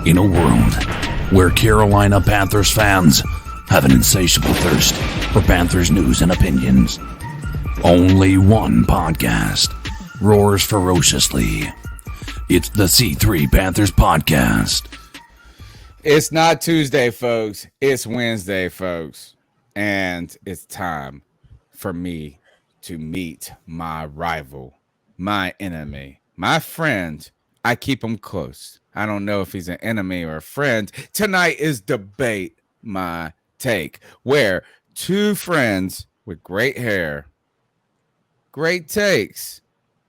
In a world where Carolina Panthers fans have an insatiable thirst for Panthers news and opinions, only one podcast roars ferociously. It's the C3 Panthers Podcast. It's not Tuesday, folks. It's Wednesday, folks. And it's time for me to meet my rival, my enemy, my friend. I keep him close. I don't know if he's an enemy or a friend. Tonight is Debate My Take, where two friends with great hair, great takes,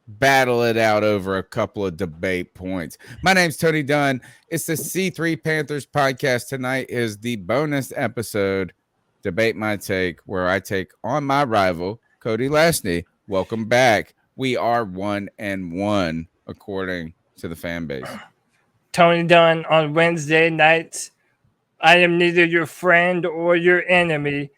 battle it out over a couple of debate points. My name's Tony Dunn. It's the C3 Panthers Podcast. Tonight is the bonus episode, Debate My Take, where I take on my rival, Cody Lashney. Welcome back. We are 1-1 according to the fan base. Tony Dunn on Wednesday nights. I am neither your friend or your enemy.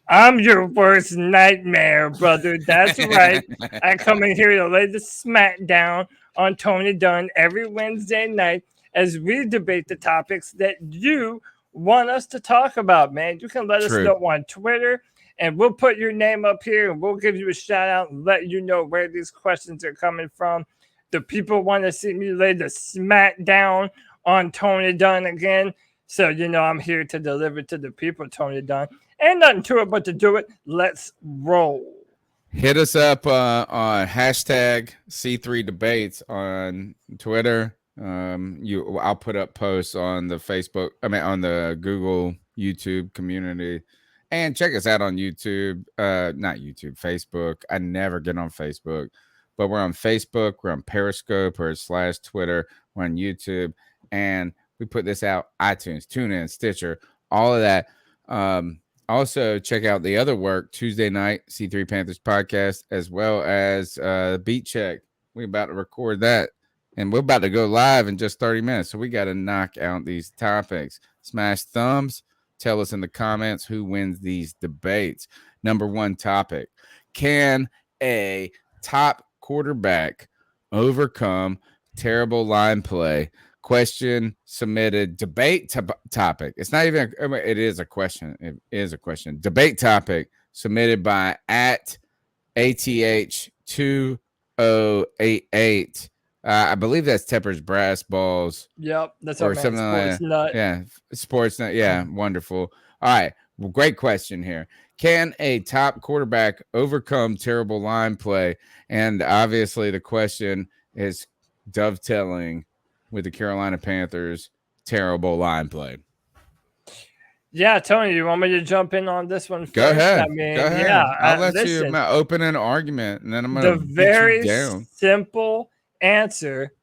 I'm your worst nightmare, brother. That's right. I come in here to lay the smack down on Tony Dunn every Wednesday night as we debate the topics that you want us to talk about, man. You can let us know on Twitter, and we'll put your name up here, and we'll give you a shout out and let you know where these questions are coming from. The people want to see me lay the smack down on Tony Dunn again. So, you know, I'm here to deliver to the people, Tony Dunn. Ain't nothing to it but to do it. Let's roll. Hit us up on hashtag C3 Debates on Twitter. I'll put up posts on the on the Google YouTube community. And check us out on YouTube. Not YouTube, Facebook. I never get on Facebook. But we're on Facebook, we're on Periscope or /Twitter, we're on YouTube, and we put this out iTunes, TuneIn, Stitcher, all of that. Also, check out the other work Tuesday night, C3 Panthers Podcast, as well as Beat Check. We're about to record that, and we're about to go live in just 30 minutes, so we got to knock out these topics. Smash thumbs. Tell us in the comments who wins these debates. Number one topic: can a top quarterback overcome terrible line play? Question submitted. Debate topic. It's not even. It is a question. It is a question. Debate topic submitted by @ATH2088. I believe that's Tepper's Brass Balls. Yep, that's or our something Sports like Nut. Yeah, Sports Nut. Yeah, wonderful. All right, well, great question here. Can a top quarterback overcome terrible line play? And obviously the question is dovetailing with the Carolina Panthers' terrible line play. Yeah, Tony, you want me to jump in on this one first? Go ahead. I mean, Go ahead. yeah, I'll let you open an argument, and then I'm going to beat very you down. Simple answer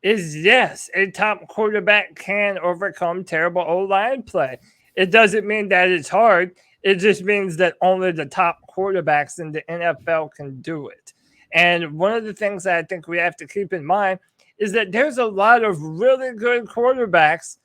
is yes. A top quarterback can overcome terrible O-line play. It doesn't mean that it's hard. It just means that only the top quarterbacks in the NFL can do it. And one of the things that I think we have to keep in mind is that there's a lot of really good quarterbacks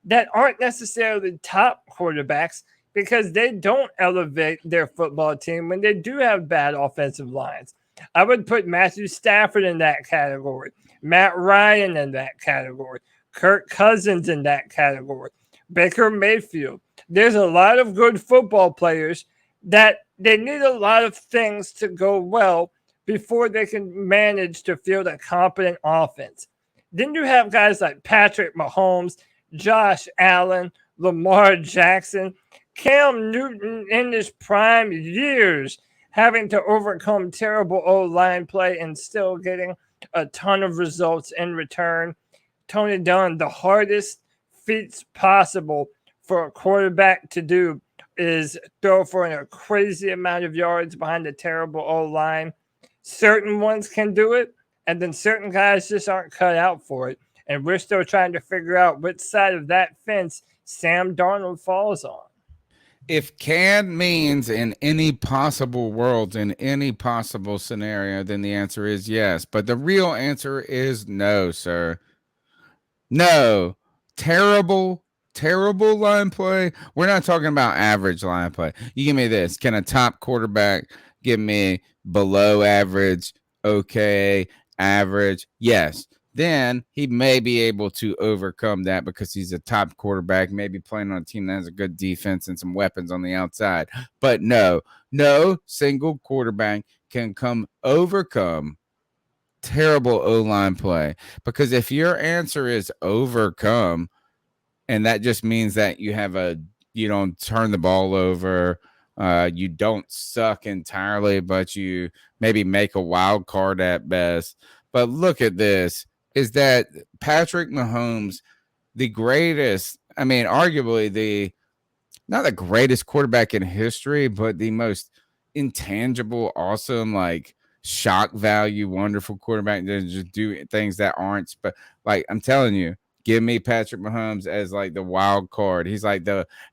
that aren't necessarily top quarterbacks because they don't elevate their football team when they do have bad offensive lines. I would put Matthew Stafford in that category, Matt Ryan in that category, Kirk Cousins in that category, Baker Mayfield. There's a lot of good football players that they need a lot of things to go well before they can manage to field a competent offense. Then you have guys like Patrick Mahomes, Josh Allen, Lamar Jackson, Cam Newton in his prime years having to overcome terrible O-line play and still getting a ton of results in return. Tony Dunn, the hardest feats possible for a quarterback to do is throw for a crazy amount of yards behind a terrible O-line. Certain ones can do it, and then certain guys just aren't cut out for it. And we're still trying to figure out which side of that fence Sam Darnold falls on. If can means in any possible world, in any possible scenario, then the answer is yes. But the real answer is no, sir. No. Terrible line play. We're not talking about average line play. You give me this. Can a top quarterback give me below average, okay, average? Yes. then he may be able to overcome that because he's a top quarterback, maybe playing on a team that has a good defense and some weapons on the outside. But no single quarterback can overcome terrible O-line play. Because if your answer is overcome, and that just means that you don't turn the ball over, you don't suck entirely, but you maybe make a wild card at best. But look at this, is that Patrick Mahomes, the greatest, I mean, arguably not the greatest quarterback in history, but the most intangible, awesome, like shock value, wonderful quarterback that just do things that aren't, like I'm telling you, give me Patrick Mahomes as like the wild card. He's like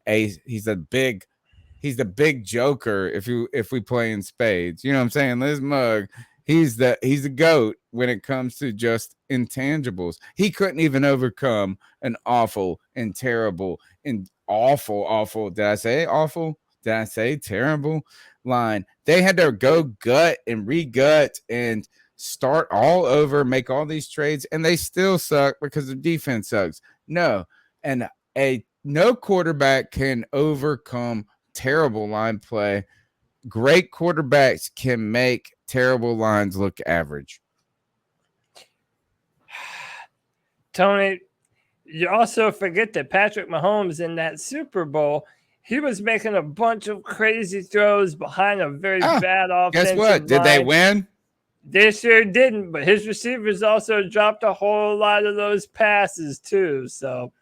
he's the big joker if we play in spades. You know what I'm saying? Liz Mug, he's the GOAT when it comes to just intangibles. He couldn't even overcome an awful and terrible and awful. Did I say awful? Did I say terrible line? They had to go gut and re-gut and start all over, make all these trades, and they still suck because the defense sucks. No quarterback can overcome terrible line play. Great quarterbacks can make terrible lines look average. Tony, you also forget that Patrick Mahomes in that Super Bowl, he was making a bunch of crazy throws behind a very bad offensive Guess what? line. Did they win? They sure didn't, but his receivers also dropped a whole lot of those passes too. So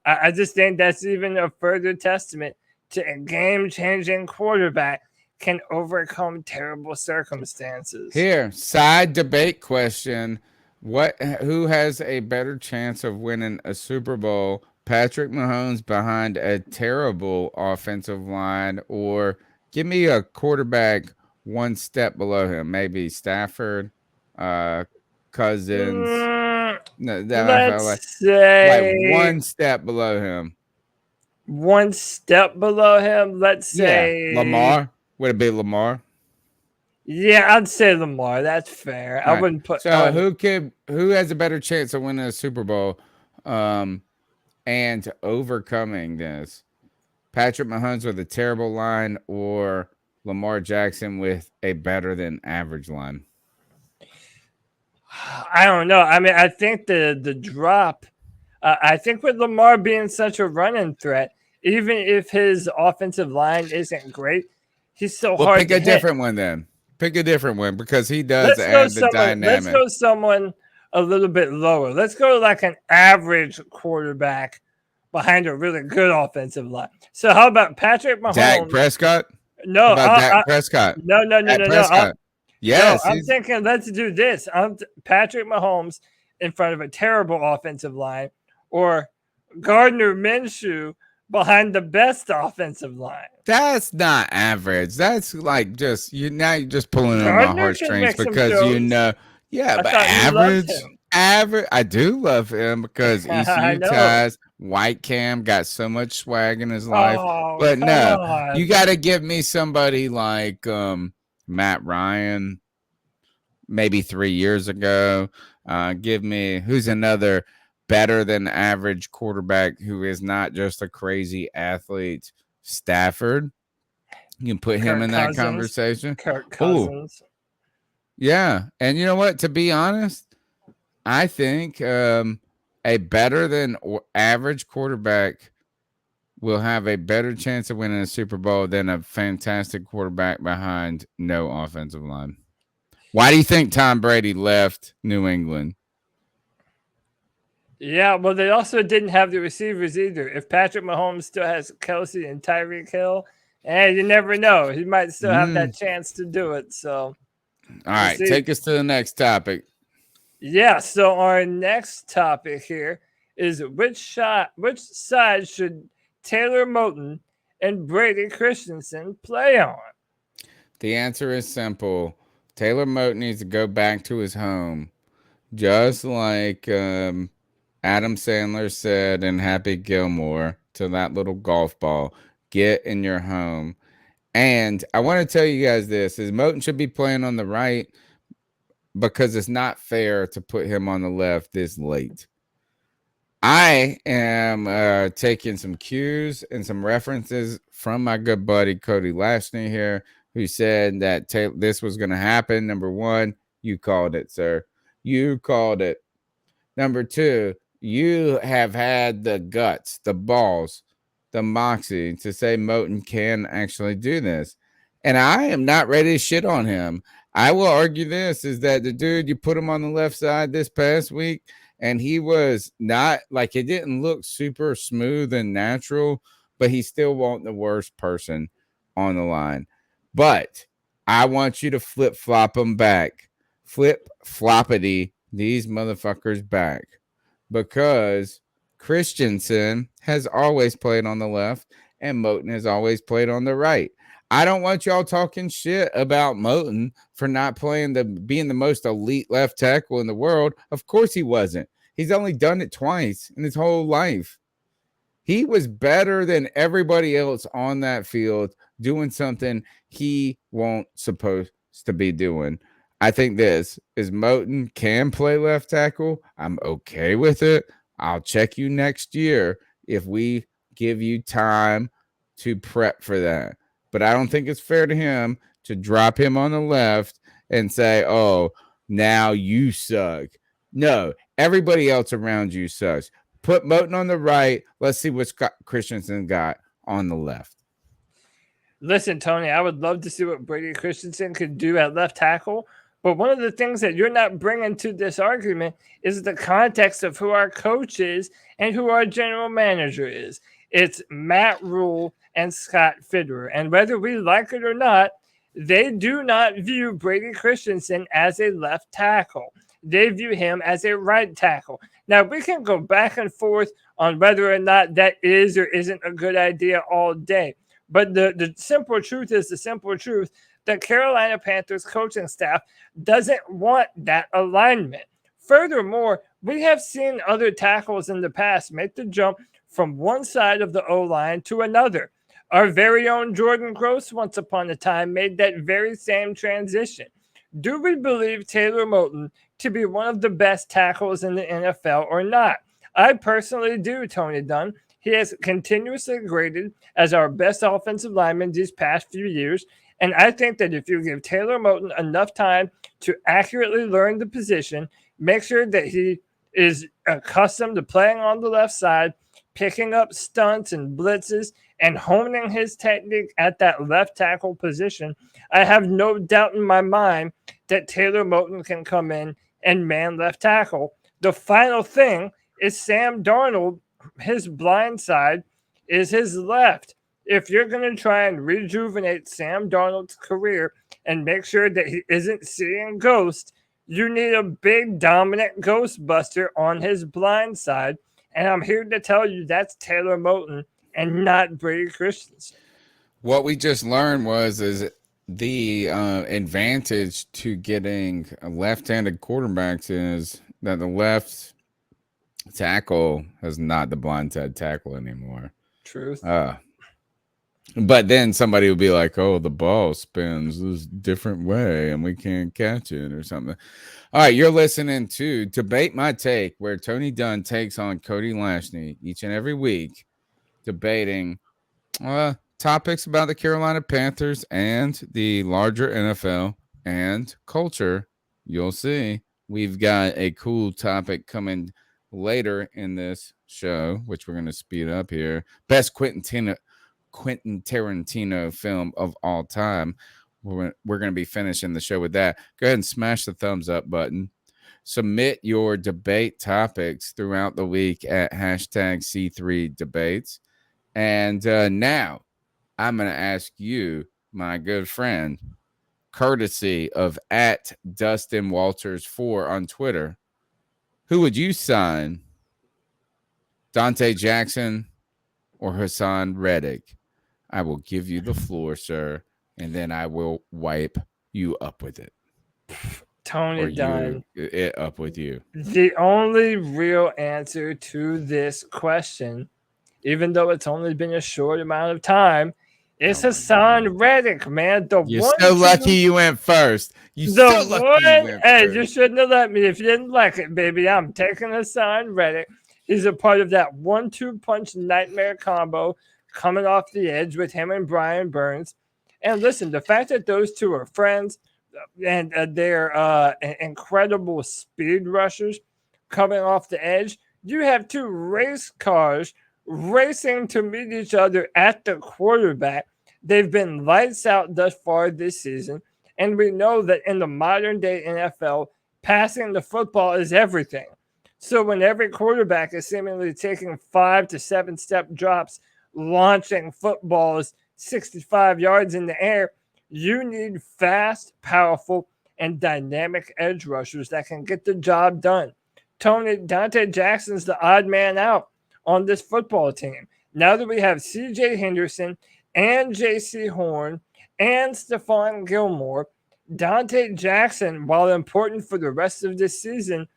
I just think that's even a further testament to a game-changing quarterback can overcome terrible circumstances. Here, side debate question. Who has a better chance of winning a Super Bowl? Patrick Mahomes behind a terrible offensive line, or give me a quarterback one step below him? Maybe Stafford, Cousins. Let's say like one step below him. One step below him. Let's say Lamar. Would it be Lamar? Yeah, I'd say Lamar. That's fair. I wouldn't put. So who has a better chance of winning a Super Bowl, and overcoming this? Patrick Mahomes with a terrible line, or Lamar Jackson with a better than average line? I don't know. I mean, I think the drop. I think with Lamar being such a running threat, even if his offensive line isn't great, he's so hard. Pick a different one then. Pick a different one because he does add the dynamic. Let's go someone a little bit lower. Let's go like an average quarterback behind a really good offensive line. So how about Patrick Mahomes? Dak Prescott? No, Dak Prescott. No. Yes, I'm thinking let's do this. Patrick Mahomes in front of a terrible offensive line, or Gardner Minshew behind the best offensive line. That's not average. That's like just you're just pulling on my heartstrings because but average. I do love him because ECU ties. White Cam got so much swag in his life, but no, you got to give me somebody like Matt Ryan, maybe 3 years ago. Give me who's another better than average quarterback who is not just a crazy athlete. Stafford. You can put him in that conversation. Kirk Cousins. Ooh. Yeah. And you know what? To be honest, I think a better than average quarterback will have a better chance of winning a Super Bowl than a fantastic quarterback behind no offensive line. Why do you think Tom Brady left New England? Yeah, well, they also didn't have the receivers either. If Patrick Mahomes still has Kelsey and Tyreek Hill, you never know. He might still have that chance to do it. So, all right, take us to the next topic. Yeah, so our next topic here is which side should Taylor Moton and Brady Christensen play on? The answer is simple. Taylor Moton needs to go back to his home, just like Adam Sandler said in Happy Gilmore to that little golf ball. Get in your home. And I want to tell you guys this, is Moton should be playing on the right because it's not fair to put him on the left this late. I am taking some cues and some references from my good buddy Cody Lashney here, who said that this was going to happen. Number one, you called it, sir. You called it. Number two, you have had the guts, the balls, the moxie to say Moton can actually do this. And I am not ready to shit on him. I will argue this is that the dude, you put him on the left side this past week, and he was not like, it didn't look super smooth and natural, but he still wasn't the worst person on the line. But I want you to flip flop them back. Flip floppity these motherfuckers back, because Christianson has always played on the left and Moton has always played on the right. I don't want y'all talking shit about Moton for not being the most elite left tackle in the world. Of course he wasn't. He's only done it twice in his whole life. He was better than everybody else on that field doing something he won't supposed to be doing. I think this is Moton can play left tackle. I'm okay with it. I'll check you next year if we give you time to prep for that. But I don't think it's fair to him to drop him on the left and say, oh, now you suck. No, everybody else around you sucks. Put Moton on the right. Let's see what Christianson got on the left. Listen, Tony, I would love to see what Brady Christensen could do at left tackle. But one of the things that you're not bringing to this argument is the context of who our coach is and who our general manager is. It's Matt Rule and Scott Fitterer. And whether we like it or not, they do not view Brady Christensen as a left tackle. They view him as a right tackle. Now, we can go back and forth on whether or not that is or isn't a good idea all day. But the simple truth is the simple truth. The Carolina Panthers coaching staff doesn't want that alignment. Furthermore, we have seen other tackles in the past make the jump from one side of the O-line to another. Our very own Jordan Gross, once upon a time, made that very same transition. Do we believe Taylor Moton to be one of the best tackles in the NFL or not? I personally do, Tony Dunn. He has continuously graded as our best offensive lineman these past few years. And I think that if you give Taylor Moton enough time to accurately learn the position, make sure that he is accustomed to playing on the left side, picking up stunts and blitzes, and honing his technique at that left tackle position, I have no doubt in my mind that Taylor Moton can come in and man left tackle. The final thing is Sam Darnold, his blind side is his left. If you're going to try and rejuvenate Sam Darnold's career and make sure that he isn't seeing ghosts, you need a big dominant ghostbuster on his blind side. And I'm here to tell you that's Taylor Moton and not Brady Christensen. What we just learned is the advantage to getting left-handed quarterbacks is that the left tackle is not the blindside tackle anymore. Truth. But then somebody would be like, oh, the ball spins this different way and we can't catch it or something. All right, you're listening to Debate My Take, where Tony Dunn takes on Cody Lashney each and every week, debating topics about the Carolina Panthers and the larger NFL and culture. You'll see. We've got a cool topic coming later in this show, which we're going to speed up here. Best Quentin Tarantino film of all time. We're going to be finishing the show with that. Go ahead and smash the thumbs up button. Submit your debate topics throughout the week at hashtag C3Debates. And now I'm going to ask you, my good friend, courtesy of at Dustin Walters 4 on Twitter, who would you sign? Dante Jackson or Hassan Reddick? I will give you the floor, sir, and then I will wipe you up with it. Tony Dunn. It up with you. The only real answer to this question, even though it's only been a short amount of time, It's Oh my God. Hassan Reddick, man. The You're one, so lucky two, you went first. You the so lucky you one. went Hey, first. you shouldn't have let me if you didn't like it, baby. I'm taking Hassan Reddick. He's a part of that 1-2 punch nightmare combo coming off the edge with him and Brian Burns. And listen, the fact that those two are friends and they're incredible speed rushers coming off the edge, you have two race cars racing to meet each other at the quarterback. They've been lights out thus far this season. And we know that in the modern day NFL, passing the football is everything. So when every quarterback is seemingly taking 5 to 7 step drops, launching footballs 65 yards in the air, you need fast, powerful, and dynamic edge rushers that can get the job done. Dante Jackson's the odd man out on this football team. Now that we have CJ Henderson and JC Horn and Stephon Gilmore, Dante Jackson, while important for the rest of this season,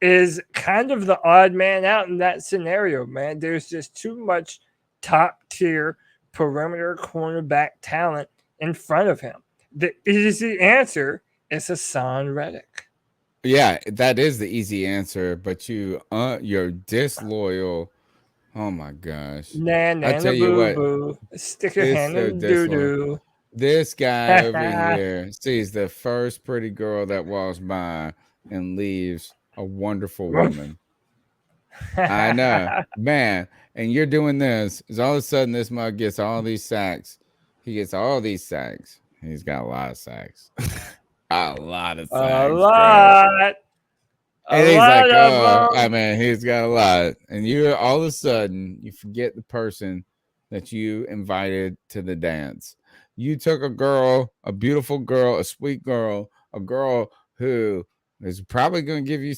is kind of the odd man out in that scenario, man. There's just too much top tier perimeter cornerback talent in front of him. The easy answer is Hassan Reddick. Yeah, that is the easy answer, but you're disloyal. Oh my gosh. Nah, I nah, tell you boo what, boo. Stick your it's hand so in doo disloyal. doo. This guy over here sees the first pretty girl that walks by and leaves a wonderful woman. I know, man. And you're doing this. Is all of a sudden this mug gets all these sacks. He gets all these sacks. He's got a lot of sacks. A lot of A sacks, bro. lot. A And he's lot like, of I them. mean, he's got a lot. And you all of a sudden you forget the person that you invited to the dance. You took a girl, a beautiful girl, a sweet girl, a girl who is probably gonna give you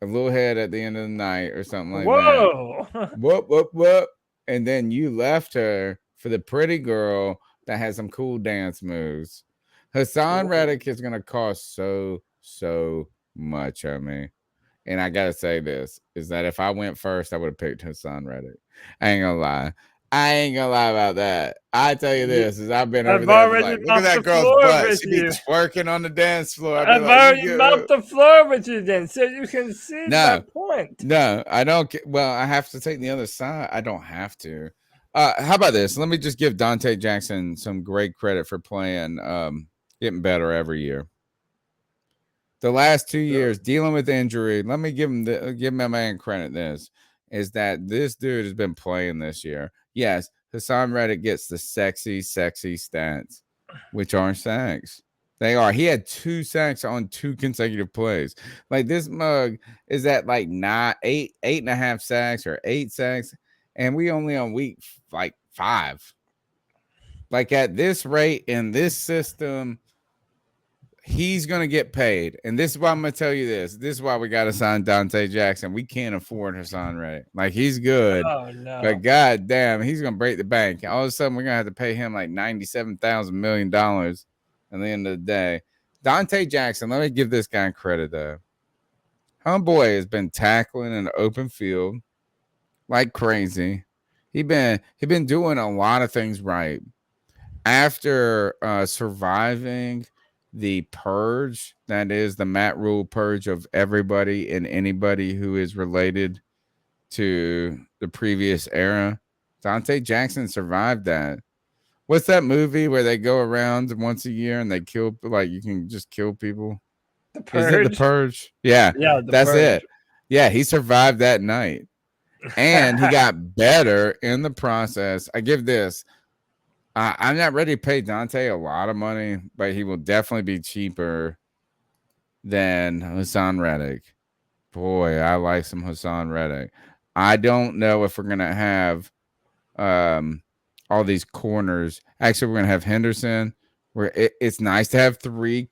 a little head at the end of the night or something like that. Whoa. Whoop, whoop, whoop. And then you left her for the pretty girl that has some cool dance moves. Hassan Reddick is going to cost so much on me. And I got to say this is that if I went first, I would have picked Hassan Reddick. I ain't going to lie. I ain't gonna lie about that. I tell you this, is I've been over I've there, already like, look at mopped that the girl's floor butt. with She be you. twerking on the dance floor. I'd be I've like, already you mopped the floor with you then, so you can see my no, point. no, I don't. Well, I have to take the other side. I don't have to. How about this? Let me just give Dante Jackson some great credit for playing, getting better every year. The last 2 years dealing with injury. Let me give my man credit. This is that this dude has been playing this year. Yes, Hassan Reddick gets the sexy stats, which aren't sacks. They are. He had 2 sacks on 2 consecutive plays. Like this mug is at like 8.5 sacks or 8 sacks, and we only on week like 5. Like at this rate in this system, he's gonna get paid. And this is why I'm gonna tell you this. This is why we gotta sign Dante Jackson. We can't afford Hassan Reddick. Like he's good. Oh no. But god damn, he's gonna break the bank. All of a sudden, we're gonna have to pay him like $97,000 million at the end of the day. Dante Jackson, let me give this guy credit though. Homeboy has been tackling in the open field like crazy. He been doing a lot of things right. After surviving the purge, that is the Matt Rule purge of everybody and anybody who is related to the previous era, Dante Jackson survived that. What's that movie where they go around once a year and they kill, like you can just kill people? The Purge? Is it the Purge? Yeah, Yeah, that's Purge. it. Yeah, he survived that night. And he got better in the process. I give this. I'm not ready to pay Dante a lot of money, but he will definitely be cheaper than Hassan Reddick. Boy, I like some Hassan Reddick. I don't know if we're gonna have all these corners. Actually, we're gonna have Henderson. It's nice to have 3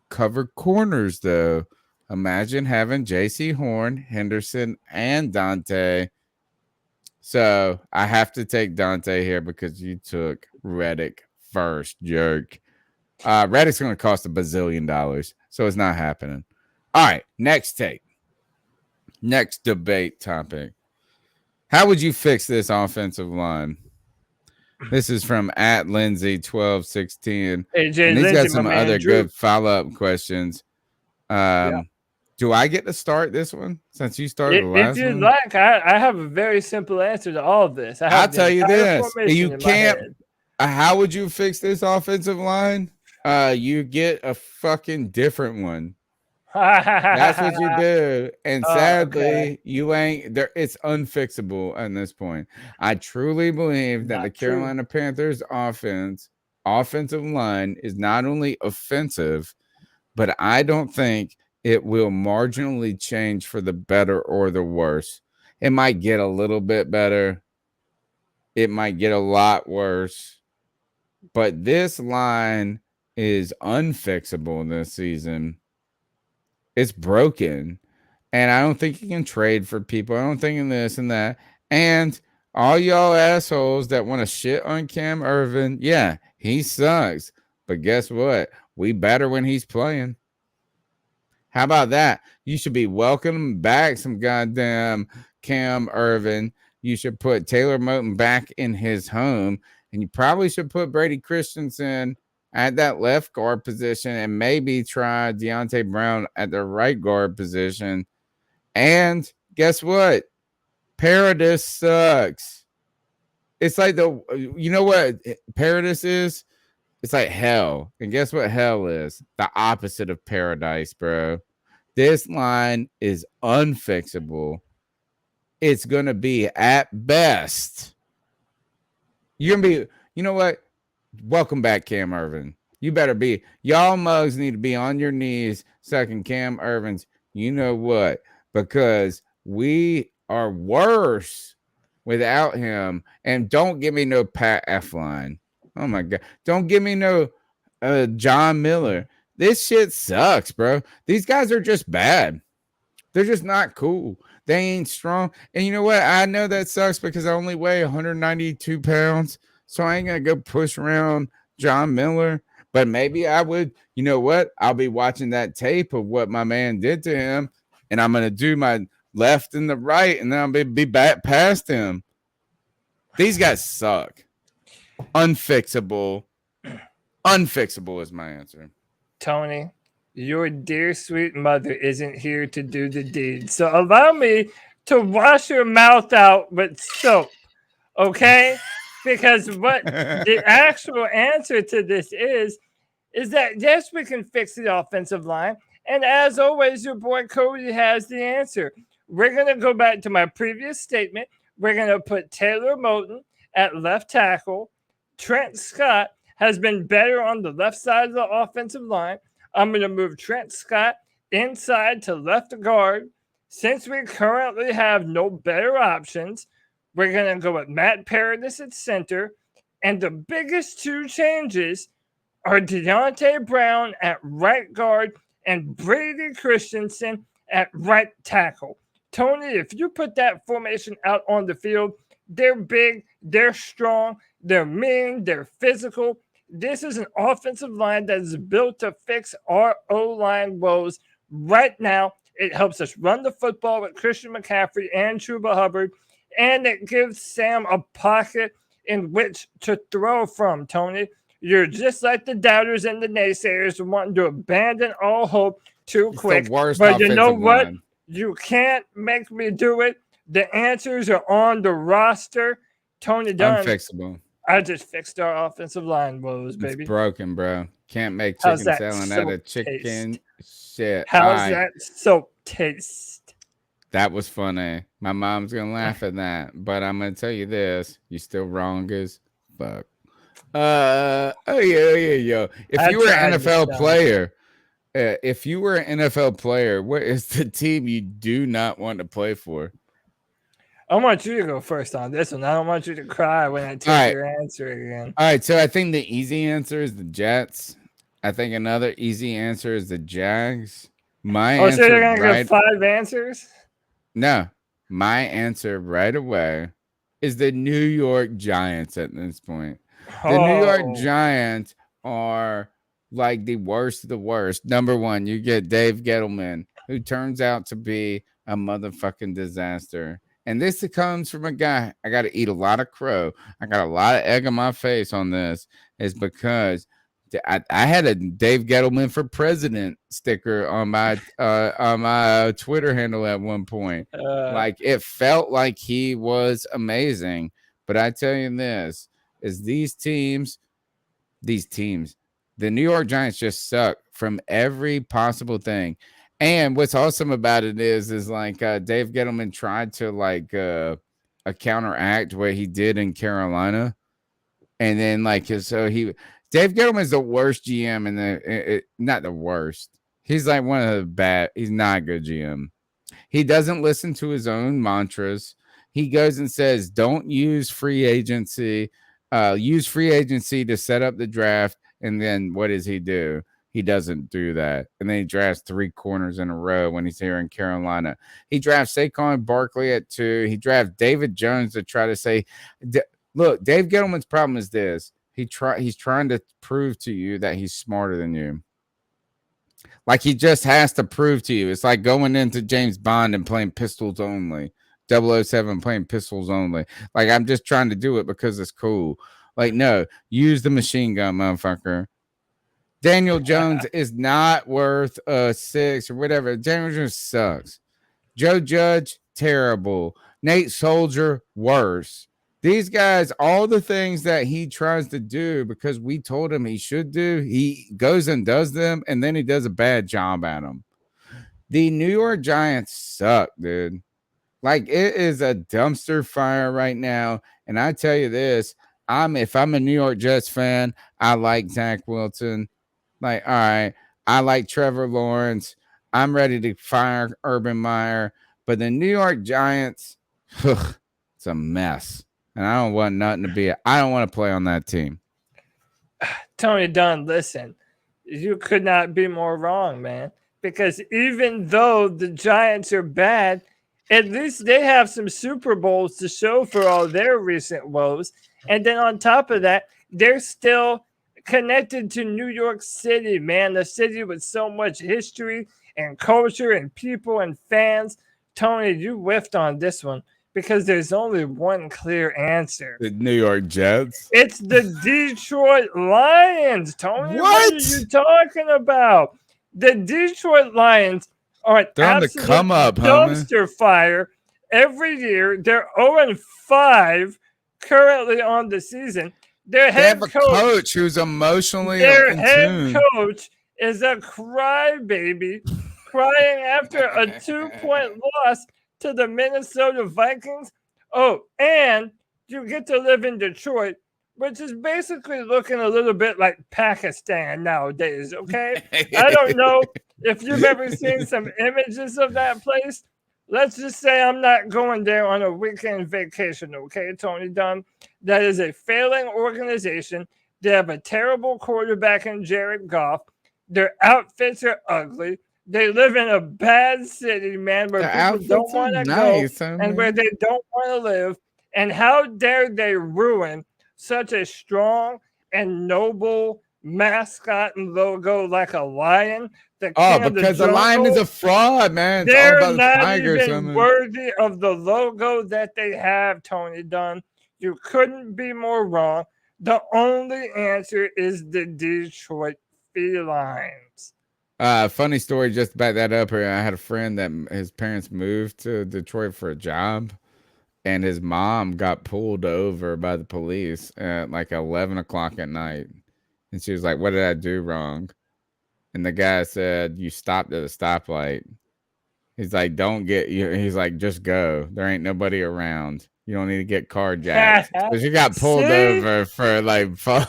covered corners, though. Imagine having JC Horn, Henderson, and Dante. So I have to take Dante here because you took Reddick first, jerk. Reddick's going to cost $1 bazillion, so it's not happening. All right, next take. Next debate topic. How would you fix this offensive line? This is from @Lindsay1216. AJ And he's got Lindsay, some my man, other Drew. good follow-up questions. Do I get to start this one since you started the If last you'd one? like, I have a very simple answer to all of this. I have I'll the tell you entire this. formation You in my can't. head. How would you fix this offensive line? You get a fucking different one. That's what you do. And sadly, okay. you ain't there. It's unfixable at this point. I truly believe that the Not true. Carolina Panthers offensive line is not only offensive, but I don't think it will marginally change for the better or the worse. It might get a little bit better. It might get a lot worse. But this line is unfixable this season. It's broken. And I don't think you can trade for people. I don't think in this and that. And all y'all assholes that want to shit on Cam Irvin, yeah, he sucks. But guess what? We better when he's playing. How about that? You should be welcoming back some goddamn Cam Irvin. You should put Taylor Moton back in his home. And you probably should put Brady Christensen at that left guard position and maybe try Deontay Brown at the right guard position. And guess what? Paradis sucks. It's like you know what Paradis is? It's like hell. And guess what hell is? The opposite of paradise, bro. This line is unfixable. It's going to be at best. You're going to be, you know what? Welcome back, Cam Irvin. You better be, y'all mugs need to be on your knees sucking Cam Irvin's, you know what? Because we are worse without him. And don't give me no Pat F-line. Oh my God. Don't give me no John Miller. This shit sucks, bro. These guys are just bad. They're just not cool. They ain't strong. And you know what? I know that sucks because I only weigh 192 pounds. So I ain't going to go push around John Miller. But maybe I would, you know what? I'll be watching that tape of what my man did to him. And I'm going to do my left and the right. And then I'll be back past him. These guys suck. Unfixable. Unfixable is my answer. Tony, your dear sweet mother isn't here to do the deed. So allow me to wash your mouth out with soap. Okay? Because what the actual answer to this is that yes, we can fix the offensive line. And as always, your boy Cody has the answer. We're going to go back to my previous statement. We're going to put Taylor Moton at left tackle. Trent Scott has been better on the left side of the offensive line. I'm going to move Trent Scott inside to left guard. Since we currently have no better options, we're going to go with Matt Paradis at center. And the biggest two changes are Deontay Brown at right guard and Brady Christensen at right tackle. Tony, if you put that formation out on the field, they're big, they're strong, they're mean, they're physical. This is an offensive line that is built to fix our O-line woes right now. It helps us run the football with Christian McCaffrey and Chuba Hubbard, and it gives Sam a pocket in which to throw from, Tony. You're just like the doubters and the naysayers wanting to abandon all hope too quick. But you know what? Line. You can't make me do it. The answers are on the roster. Tony Dunn. Unfixable. I just fixed our offensive line woes, baby. It's broken, bro. Can't make chicken salad out of chicken shit. How's that soap taste? That was funny. My mom's going to laugh at that. But I'm going to tell you this. You're still wrong as fuck. Yeah. If you were an NFL player, what is the team you do not want to play for? I want you to go first on this one. I don't want you to cry when I take your answer again. All right, so I think the easy answer is the Jets. I think another easy answer is the Jags. So you're going to give 5 answers? No. My answer right away is the New York Giants at this point. The New York Giants are like the worst of the worst. Number one, you get Dave Gettleman, who turns out to be a motherfucking disaster. and this comes from a guy. I got to eat a lot of crow. I got a lot of egg on my face on this. Is because I had a Dave Gettleman for president sticker on my Twitter handle at one point. Like it felt like he was amazing. But I tell you this: is these teams, the New York Giants just suck from every possible thing. And what's awesome about it is like Dave Gettleman tried to like a counteract what he did in Carolina, and then like Dave Gettleman's the worst GM in not the worst. He's like one of the bad. He's not a good GM. He doesn't listen to his own mantras. He goes and says, "Don't use free agency. Use free agency to set up the draft." And then what does he do? He doesn't do that. And then he drafts 3 corners in a row when he's here in Carolina. He drafts Saquon Barkley at 2. He drafts David Jones to try to say, look, Dave Gettleman's problem is this. He's trying to prove to you that he's smarter than you. Like he just has to prove to you. It's like going into James Bond and playing pistols only. 007 playing pistols only. Like I'm just trying to do it because it's cool. Like, no, use the machine gun, motherfucker. Daniel Jones is not worth 6 or whatever. Daniel Jones sucks. Joe Judge, terrible. Nate Soldier, worse. These guys, all the things that he tries to do because we told him he should do, he goes and does them, and then he does a bad job at them. The New York Giants suck, dude. Like, it is a dumpster fire right now. And I tell you this, if I'm a New York Jets fan, I like Zach Wilson. Like, all right, I like Trevor Lawrence. I'm ready to fire Urban Meyer. But the New York Giants, it's a mess. And I don't want nothing to be. I don't want to play on that team. Tony Dunn, listen, you could not be more wrong, man. Because even though the Giants are bad, at least they have some Super Bowls to show for all their recent woes. And then on top of that, they're still connected to New York City, man. The city with so much history and culture and people and fans. Tony, you whiffed on this one because there's only one clear answer. The New York Jets? It's the Detroit Lions, Tony. What are you talking about? The Detroit Lions are an absolute dumpster fire every year. They're 0-5 currently on the season. They have a coach who's emotionally their head coach is a crybaby, crying after a 2-point loss to the Minnesota Vikings. Oh, and you get to live in Detroit, which is basically looking a little bit like Pakistan nowadays, okay? I don't know if you've ever seen some images of that place. Let's just say I'm not going there on a weekend vacation, okay, Tony Dunn? That is a failing organization. They have a terrible quarterback in Jared Goff. Their outfits are ugly. They live in a bad city, man, where people don't want to go and where they don't want to live. And how dare they ruin such a strong and noble mascot and logo like a lion? Because the lion is a fraud, man. It's They're all about not the tiger, even worthy of the logo that they have, Tony Dunn. You couldn't be more wrong. The only answer is the Detroit Felines. Funny story, just to back that up here. I had a friend that his parents moved to Detroit for a job, and his mom got pulled over by the police at like 11 o'clock at night. And she was like, "What did I do wrong?" And the guy said, "You stopped at a stoplight." He's like, he's like, "Just go. There ain't nobody around. You don't need to get carjacked." So she got pulled over for like, all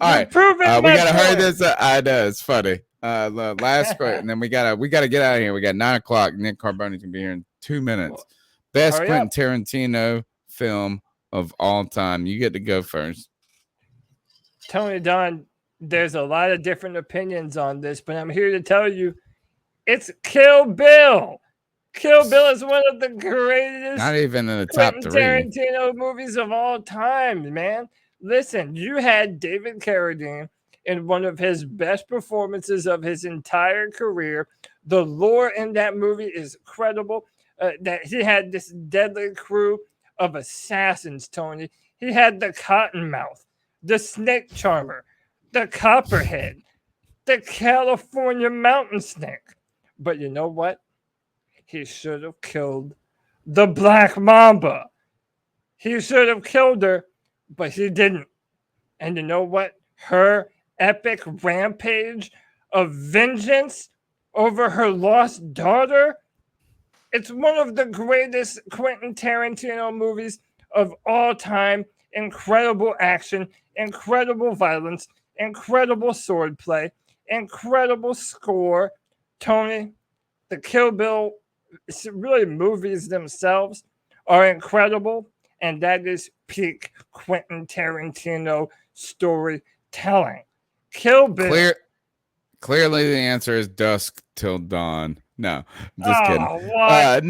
right. We gotta hurry this up. I know, it's funny. Last question, and then we gotta get out of here. We got 9 o'clock. Nick Carboni's gonna be here in 2 minutes. Best Quentin Tarantino film of all time. You get to go first. Tony Dunn, there's a lot of different opinions on this, but I'm here to tell you it's Kill Bill. Kill Bill is one of the greatest, not even in the top 3 Tarantino movies of all time, man. Listen, you had David Carradine in one of his best performances of his entire career. The lore in that movie is incredible. that he had this deadly crew of assassins, Tony. He had the Cottonmouth, the Snake Charmer, the Copperhead, the California Mountain Snake. But you know what? He should have killed the Black Mamba. He should have killed her, but he didn't. And you know what? Her epic rampage of vengeance over her lost daughter. It's one of the greatest Quentin Tarantino movies of all time. Incredible action, incredible violence, incredible swordplay, incredible score. Tony, the Kill Bill, really movies themselves are incredible, and that is peak Quentin Tarantino storytelling. Kill Bill. Clearly, the answer is Dusk Till Dawn. No, I'm just kidding. What?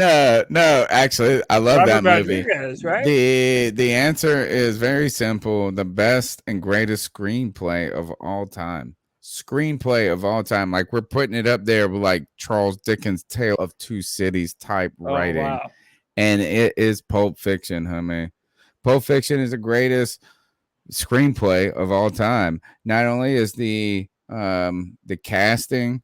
No. Actually, I love Robert that movie. Rodriguez, right? The answer is very simple. The best and greatest screenplay of all time. Screenplay of all time. Like, we're putting it up there with like Charles Dickens' Tale of Two Cities type writing. Wow. And it is Pulp Fiction, homie. Pulp Fiction is the greatest screenplay of all time. Not only is the casting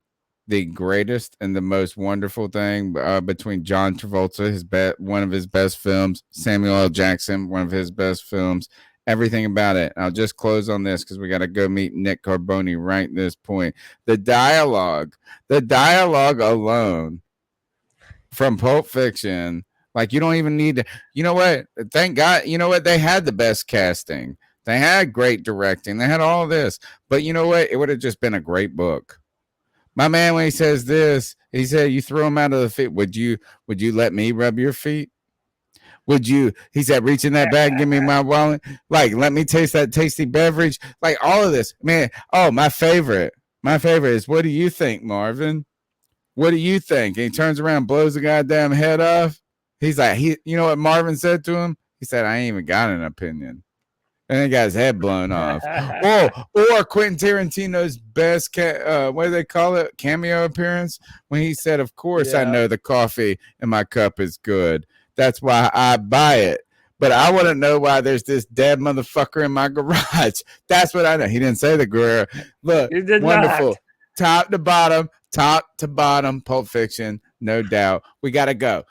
the greatest and the most wonderful thing between John Travolta, one of his best films, Samuel L. Jackson, one of his best films, everything about it. I'll just close on this because we got to go meet Nick Carboni right at this point. The dialogue alone from Pulp Fiction, like, you don't even need to, you know what? Thank God, you know what? They had the best casting. They had great directing. They had all this. But you know what? It would have just been a great book. My man, when he says this, he said, you throw him out of the feet. Would you let me rub your feet? Would you? He said, reach in that bag, give me my wallet. Like, let me taste that tasty beverage. Like, all of this. Man, oh, my favorite is, what do you think, Marvin? What do you think? And he turns around, blows the goddamn head off. He's like, you know what Marvin said to him? He said, I ain't even got an opinion. And he got his head blown off. Or Quentin Tarantino's best, what do they call it? Cameo appearance, when he said, of course, I know the coffee in my cup is good. That's why I buy it. But I want to know why there's this dead motherfucker in my garage. That's what I know. He didn't say the garage. Look, wonderful. Not. Top to bottom, Pulp Fiction, no doubt. We got to go.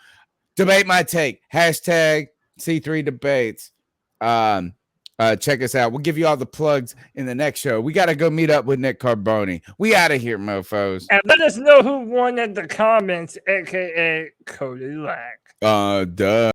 Debate my take. Hashtag C3 debates. Check us out. We'll give you all the plugs in the next show. We got to go meet up with Nick Carboni. We out of here, mofos. And let us know who won in the comments, a.k.a. Cody Lack. Duh.